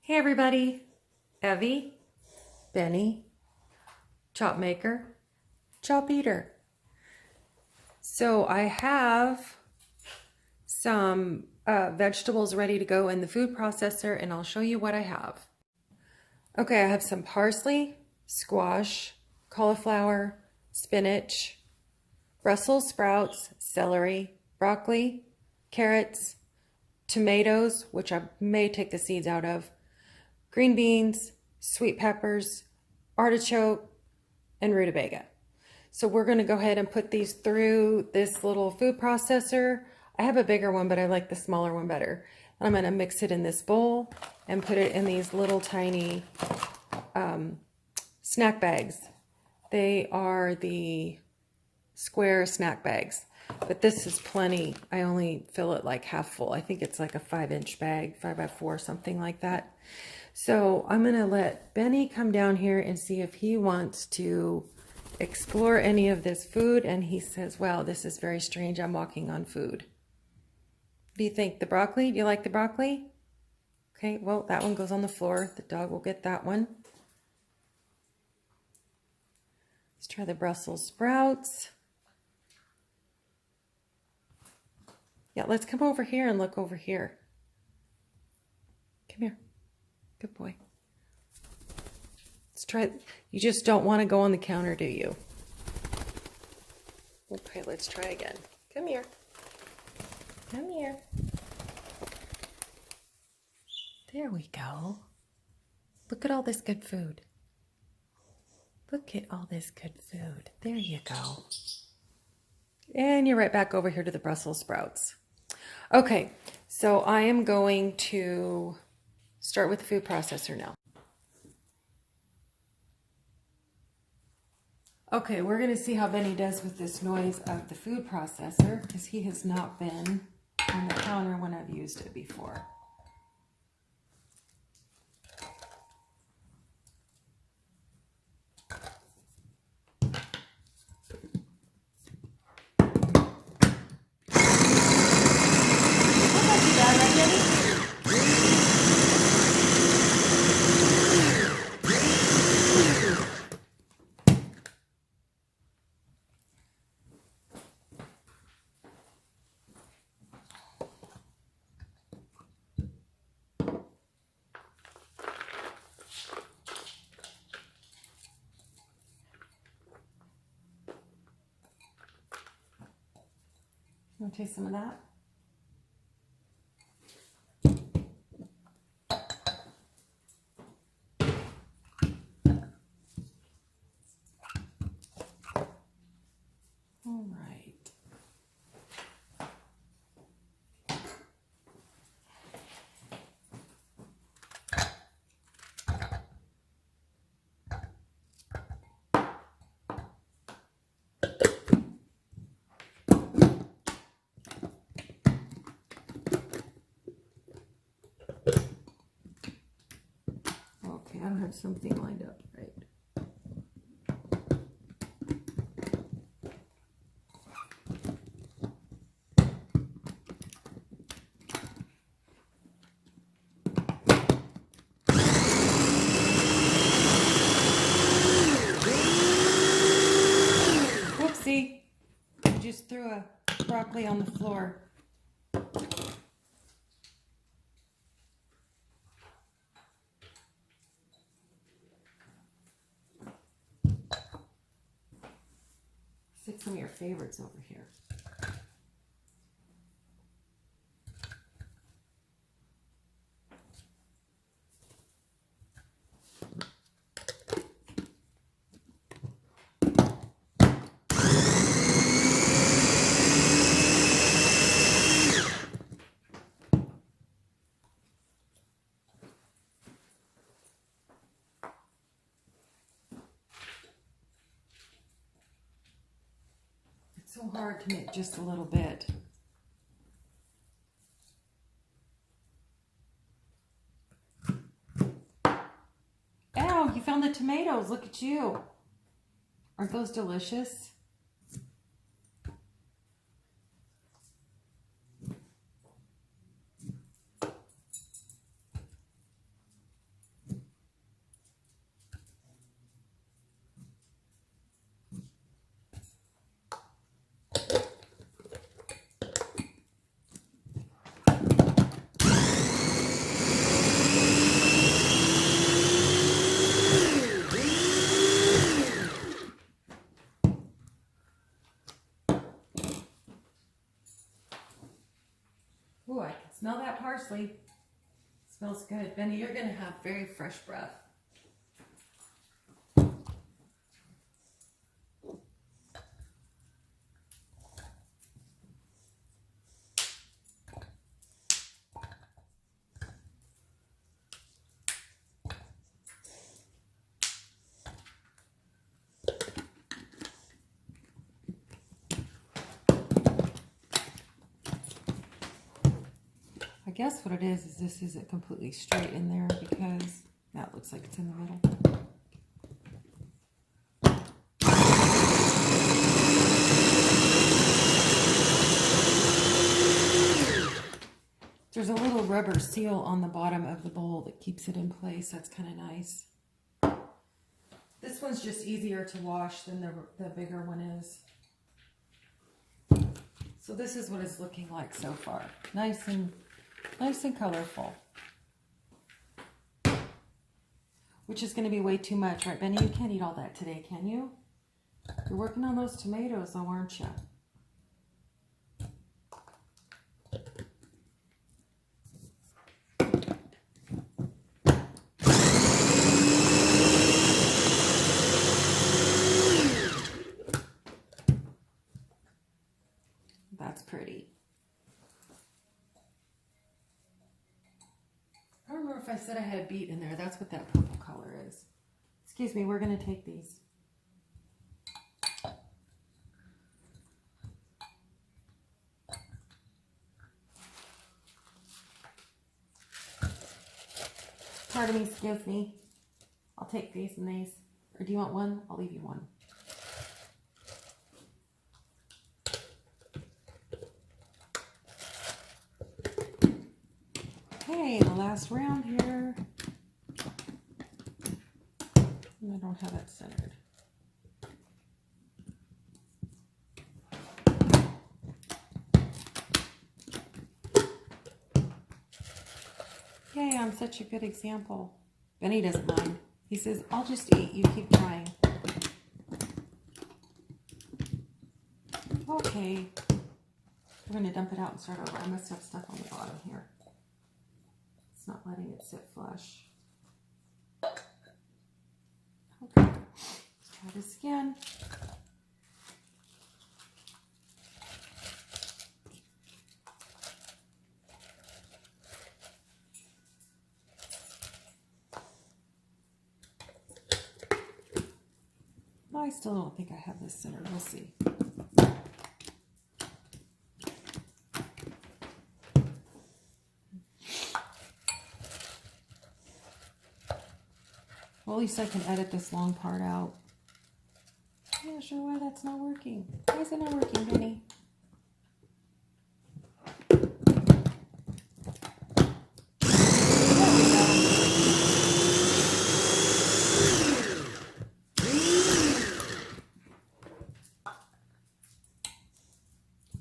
Hey everybody, Evie, Benny, chop maker, chop eater. So I have some vegetables ready to go in the food processor and I'll show you what I have. Okay, I have some parsley, squash, cauliflower, spinach, Brussels sprouts, celery, broccoli, carrots, tomatoes, which I may take the seeds out of, green beans, sweet peppers, artichoke, and rutabaga. So we're going to go ahead and put these through this little food processor. I have a bigger one, but I like the smaller one better. And I'm going to mix it in this bowl and put it in these little tiny snack bags. They are the square snack bags, but this is plenty. I only fill it like half full. I think it's like a 5-inch bag, 5x4, something like that. So I'm going to let Benny come down here and see if he wants to explore any of this food. And he says, wow, this is very strange. I'm walking on food. What do you think? The broccoli? Do you like the broccoli? Okay, well, that one goes on the floor. The dog will get that one. Let's try the Brussels sprouts. Yeah, let's come over here and look over here. Come here. Good boy. Let's try. You just don't want to go on the counter, do you? Okay, let's try again. Come here. Come here. There we go. Look at all this good food. Look at all this good food. There you go. And you're right back over here to the Brussels sprouts. Okay, so I am going to start with the food processor now. Okay, we're going to see how Benny does with this noise of the food processor because he has not been on the counter when I've used it before. You want to taste some of that? All right. Okay, I don't have something lined up right. Whoopsie, I just threw a broccoli on the floor. Stick some of your favorites over here. It's so hard to make just a little bit. Ow, you found the tomatoes. Look at you. Aren't those delicious? parsley. Smells good. Benny, you're going to have very fresh breath. I guess what it is this isn't completely straight in there because that looks like it's in the middle. There's a little rubber seal on the bottom of the bowl that keeps it in place. That's kind of nice. This one's just easier to wash than the bigger one is. So this is what it's looking like so far. Nice and colorful. Which is going to be way too much, right, Benny? You can't eat all that today, can you? You're working on those tomatoes, though, aren't you? That's pretty. I don't remember if I said I had a beet in there. That's what that purple color is. Excuse me, we're going to take these. Pardon me, excuse me. I'll take these and these. Or do you want one? I'll leave you one. Okay, the last round here. I don't have it centered. Yay, I'm such a good example. Benny doesn't mind. He says, I'll just eat. You keep trying. Okay. We're going to dump it out and start over. I must have stuff on the bottom here. It's not letting it sit flush. Okay. Let's try this again. I still don't think I have this centered. We'll see. Well, at least I can edit this long part out. I'm not sure why that's not working. Why is it not working, Benny?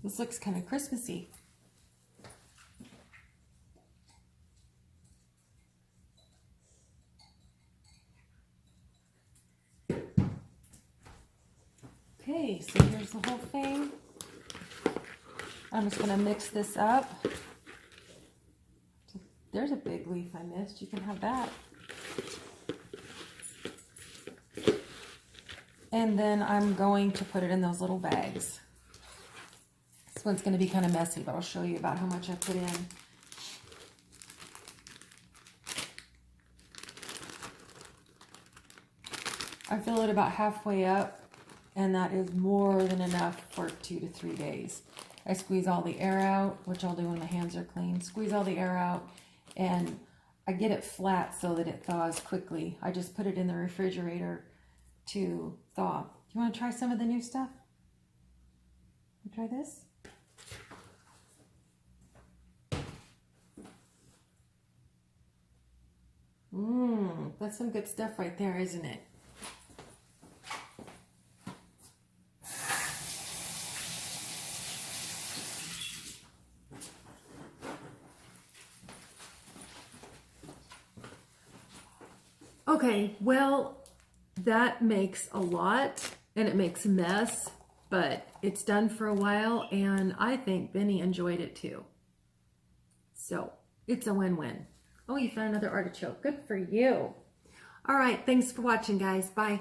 This looks kind of Christmassy. Okay, so here's the whole thing. I'm just going to mix this up. There's a big leaf I missed. You can have that. And then I'm going to put it in those little bags. This one's going to be kind of messy, but I'll show you about how much I put in. I fill it about halfway up, and that is more than enough for 2 to 3 days. I squeeze all the air out, which I'll do when my hands are clean. Squeeze all the air out, and I get it flat so that it thaws quickly. I just put it in the refrigerator to thaw. Do you want to try some of the new stuff? You try this? That's some good stuff right there, isn't it? Okay, well, that makes a lot, and it makes a mess, but it's done for a while, and I think Benny enjoyed it too. So, It's a win-win. Oh, you found another artichoke. Good for you. All right. Thanks for watching, guys. Bye.